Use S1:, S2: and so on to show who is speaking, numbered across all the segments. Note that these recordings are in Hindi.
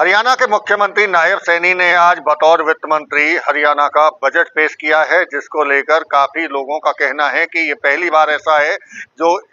S1: हरियाणा के मुख्यमंत्री नायब सैनी ने आज बतौर वित्त मंत्री हरियाणा का बजट पेश किया है, जिसको लेकर काफी लोगों का कहना है कि ये पहली बार ऐसा है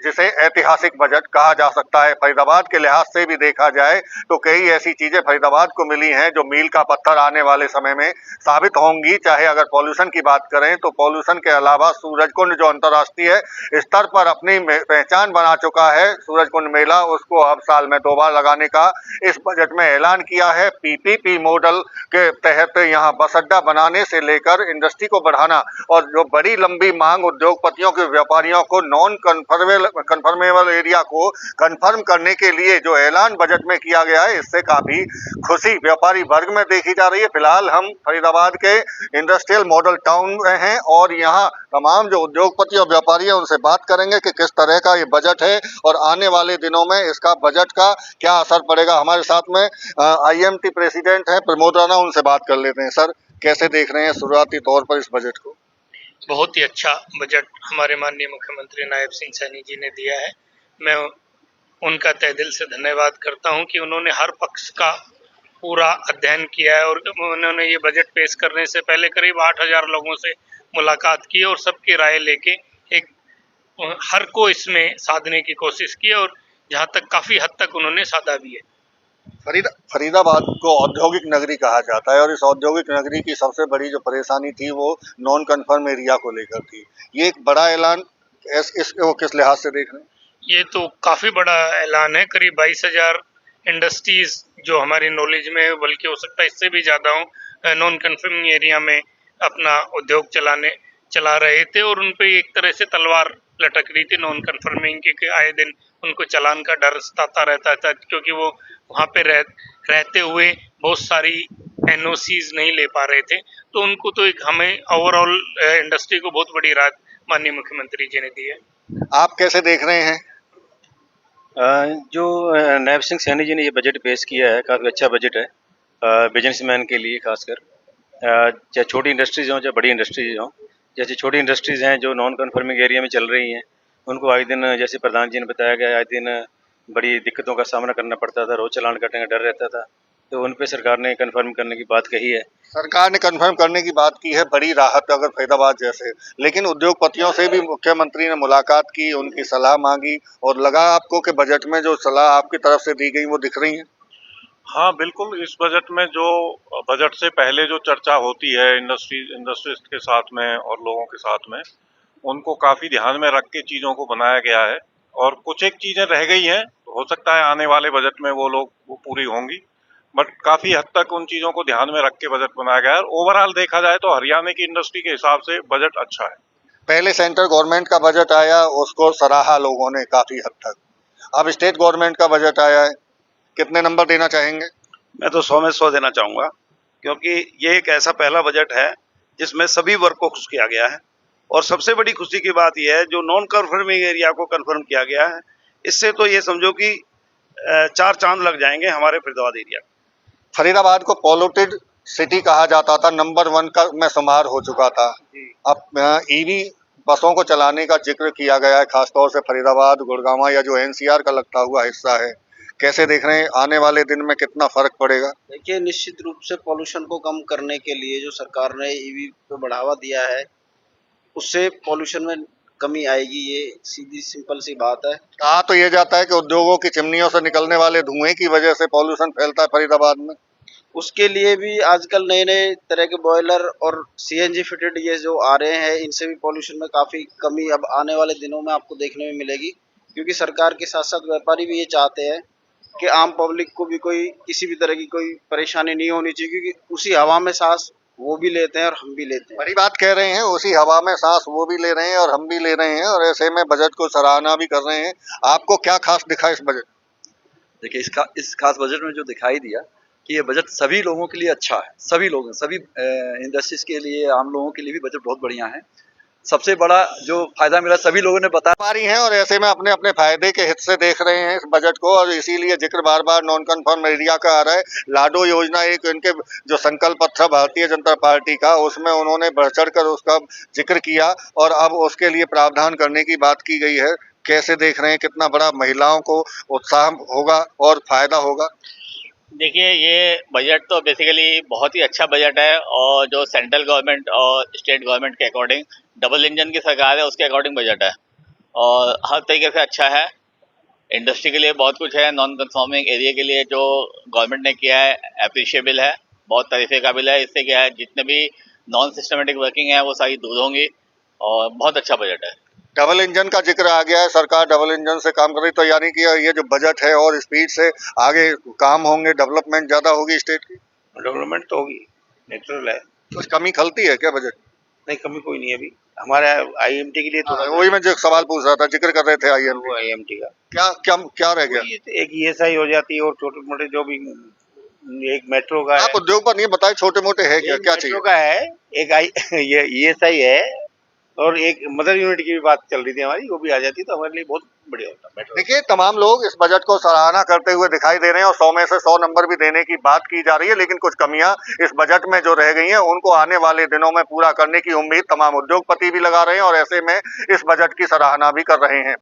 S1: जिसे ऐतिहासिक बजट कहा जा सकता है। फरीदाबाद के लिहाज से भी देखा जाए तो कई ऐसी चीजें फरीदाबाद को मिली हैं जो मील का पत्थर आने वाले समय में साबित होंगी। चाहे अगर पॉल्यूशन की बात करें तो पॉल्यूशन के अलावा सूरजकुंड जो अंतर्राष्ट्रीय स्तर पर अपनी पहचान बना चुका है, सूरजकुंड मेला, उसको अब साल में 2 बार लगाने का इस बजट में ऐलान किया है। पीपीपी मॉडल के तहत यहाँ बस अड्डा बनाने से लेकर इंडस्ट्री को बढ़ाना और जो बड़ी लंबी मांग उद्योगपतियों के व्यापारियों को नॉन कन्फर्मेबल एरिया को कन्फर्म करने के लिए जो ऐलान बजट में किया गया है, इससे काफी खुशी व्यापारी वर्ग में देखी जा रही है। फिलहाल हम फरीदाबाद के इंडस्ट्रियल मॉडल टाउन में हैं और यहाँ तमाम जो उद्योगपति और व्यापारी है उनसे बात करेंगे कि किस तरह का ये बजट है और आने वाले दिनों में इसका बजट का क्या असर पड़ेगा। हमारे साथ में आईएमटी प्रेसिडेंट है प्रमोद राणा, उनसे बात कर लेते हैं। सर, कैसे देख रहे हैं शुरुआती तौर पर इस बजट को?
S2: बहुत ही अच्छा बजट हमारे माननीय मुख्यमंत्री नायब सिंह सैनी जी ने दिया है। मैं उनका तहे दिल से धन्यवाद करता हूं कि उन्होंने हर पक्ष का पूरा अध्ययन किया है और उन्होंने ये बजट पेश करने से पहले करीब 8,000 लोगों से मुलाकात की और सबकी राय लेके एक हर को इसमें साधने की कोशिश की और जहां तक काफी हद तक उन्होंने साधा भी है।
S1: फरीदाबाद को औद्योगिक नगरी कहा जाता है और इस औद्योगिक नगरी की सबसे बड़ी जो परेशानी थी वो नॉन कन्फर्म एरिया को लेकर थी। ये एक बड़ा ऐलान इसको किस लिहाज से देख रहे हैं?
S2: ये तो काफी बड़ा ऐलान है। करीब 22,000 इंडस्ट्रीज जो हमारी नॉलेज में है, बल्कि हो सकता है इससे भी ज्यादा हो, नॉन कन्फर्मिंग एरिया में अपना उद्योग चला रहे थे और उन पे एक तरह से तलवार लटक रही थी नॉन कन्फर्मिंग के आए दिन उनको चालान का डर सताता रहता था, क्योंकि वो वहाँ पे रहते हुए बहुत सारी एनओसीज नहीं ले पा रहे थे। तो उनको तो एक हमें ओवरऑल इंडस्ट्री को बहुत बड़ी राहत माननीय मुख्यमंत्री जी ने दी है।
S1: आप कैसे देख रहे हैं?
S3: जो नायब सिंह सैनी जी ने ये बजट पेश किया है, काफ़ी अच्छा बजट है बिजनेसमैन के लिए खासकर। चाहे छोटी इंडस्ट्रीज हों चाहे बड़ी इंडस्ट्रीज हों, जैसे छोटी इंडस्ट्रीज हैं जो नॉन कन्फर्मिंग एरिया में चल रही हैं, उनको आए दिन, जैसे प्रधान जी ने बताया गया, आए दिन बड़ी दिक्कतों का सामना करना पड़ता था, रोज चालान कटने का डर रहता था। तो उन पे सरकार ने कन्फर्म करने की बात कही है।
S1: सरकार ने कन्फर्म करने की बात की है, बड़ी राहत अगर फरीदाबाद जैसे, लेकिन उद्योगपतियों से भी मुख्यमंत्री ने मुलाकात की, उनकी सलाह मांगी और लगा आपको कि बजट में जो सलाह आपकी तरफ से दी गई वो दिख रही है?
S4: हाँ बिल्कुल, इस बजट में जो बजट से पहले जो चर्चा होती है इंडस्ट्रिस्ट के साथ में और लोगों के साथ में, उनको काफ़ी ध्यान में रख के चीज़ों को बनाया गया है और कुछ एक चीज़ें रह गई हैं, हो सकता है आने वाले बजट में वो पूरी होंगी, बट काफ़ी हद तक उन चीज़ों को ध्यान में रख के बजट बनाया गया है। ओवरऑल देखा जाए तो हरियाणा की इंडस्ट्री के हिसाब से बजट अच्छा है।
S1: पहले सेंट्रल गवर्नमेंट का बजट आया, उसको सराहा लोगों ने काफी हद तक। अब स्टेट गवर्नमेंट का बजट आया है, कितने नंबर देना चाहेंगे?
S5: मैं तो 100 में 100 देना चाहूँगा, क्योंकि ये एक ऐसा पहला बजट है जिसमें सभी वर्ग को खुश किया गया है और सबसे बड़ी खुशी की बात यह है जो नॉन कन्फर्मिंग एरिया को कन्फर्म किया गया है। इससे तो ये समझो कि 4 चांद लग जाएंगे हमारे फरीदाबाद एरिया।
S1: फरीदाबाद को पॉल्यूटेड सिटी कहा जाता था, नंबर 1 का में शुमार हो चुका था। अब ईवी बसों को चलाने का जिक्र किया गया है, खासतौर से फरीदाबाद, गुड़गांव या जो एनसीआर का लगता हुआ हिस्सा है। कैसे देख रहे हैं आने वाले दिन में कितना फर्क पड़ेगा?
S6: देखिए, निश्चित रूप से पॉल्यूशन को कम करने के लिए जो सरकार ने ईवी को बढ़ावा दिया है, उससे पॉल्यूशन में कमी आएगी। ये सीधी सिंपल सी बात है।
S1: कहा तो ये जाता है कि उद्योगों की चिमनियों से निकलने वाले धुएं की वजह से पॉल्यूशन फैलता है फरीदाबाद में।
S6: उसके लिए भी आजकल नए नए तरह के बॉयलर और सीएनजी फिटेड ये जो आ रहे हैं, इनसे भी पॉल्यूशन में काफ़ी कमी अब आने वाले दिनों में आपको देखने में मिलेगी, क्योंकि सरकार के साथ साथ व्यापारी भी ये चाहते हैं कि आम पब्लिक को भी कोई किसी भी तरह की कोई परेशानी नहीं होनी चाहिए, क्योंकि उसी हवा में सांस वो भी लेते हैं और हम भी लेते हैं।
S1: बड़ी बात कह रहे हैं, उसी हवा में सांस वो भी ले रहे हैं और हम भी ले रहे हैं और ऐसे में बजट को सराहना भी कर रहे हैं। आपको क्या खास दिखा इस बजट?
S7: देखिए, इस खास बजट में जो दिखाई दिया कि ये बजट सभी लोगों के लिए अच्छा है, सभी लोग, सभी इंडस्ट्रीज के लिए, आम लोगों के लिए भी बजट बहुत बढ़िया है। सबसे बड़ा जो फायदा मिला सभी लोगों ने बताया
S1: पा रही हैं और ऐसे में अपने अपने फायदे के हित से देख रहे हैं इस बजट को और इसीलिए जिक्र बार बार नॉन कन्फर्म एरिया का आ रहा है। लाडो योजना एक इनके जो संकल्प पत्र भारतीय जनता पार्टी का, उसमें उन्होंने बढ़ चढ़ कर उसका जिक्र किया और अब उसके लिए प्रावधान करने की बात की गई है। कैसे देख रहे हैं, कितना बड़ा महिलाओं को उत्साह होगा और फायदा होगा?
S8: देखिए, ये बजट तो बेसिकली बहुत ही अच्छा बजट है और जो सेंट्रल गवर्नमेंट और स्टेट गवर्नमेंट के अकॉर्डिंग डबल इंजन की सरकार है उसके अकॉर्डिंग बजट है और हर तरीके से अच्छा है। इंडस्ट्री के लिए बहुत कुछ है, नॉन कंफॉर्मिंग एरिया के लिए जो गवर्नमेंट ने किया है अप्रिशिएबल है, बहुत तारीफ़े काबिल है। इससे क्या है जितने भी नॉन सिस्टमेटिक वर्किंग है वो सारी दूर होंगी और बहुत अच्छा बजट है।
S1: डबल इंजन का जिक्र आ गया है, सरकार डबल इंजन से काम कर रही, तो यानी कि ये जो बजट है और स्पीड से आगे काम होंगे, डेवलपमेंट ज़्यादा होगी स्टेट की।
S5: डेवलपमेंट तो होगी, नेचुरल है।
S1: कुछ कमी खलती है क्या बजट?
S5: नहीं, कमी कोई नहीं है अभी हमारे आईएमटी के लिए थोड़ा
S1: वही मैं जो सवाल पूछ रहा था, जिक्र कर रहे थे
S5: आईएमटी का
S1: क्या क्या क्या रह गया?
S5: एक ईएसआई हो जाती है और छोटे मोटे जो भी एक मेट्रो का है,
S1: आप उद्योगपति हैं, बताए छोटे मोटे है क्या,
S5: एक
S1: क्या
S5: मेट्रो
S1: चाहिए?
S5: का है, एक आई ये ईएसआई है और एक मदर यूनिट की भी बात चल रही थी हमारी, वो भी आ जाती तो हमारे लिए बहुत बढ़िया होता मेट्रो।
S1: देखिए, तमाम लोग इस बजट को सराहना करते हुए दिखाई दे रहे हैं और 100 में से 100 नंबर भी देने की बात की जा रही है, लेकिन कुछ कमियां इस बजट में जो रह गई हैं उनको आने वाले दिनों में पूरा करने की उम्मीद तमाम उद्योगपति भी लगा रहे हैं और ऐसे में इस बजट की सराहना भी कर रहे हैं।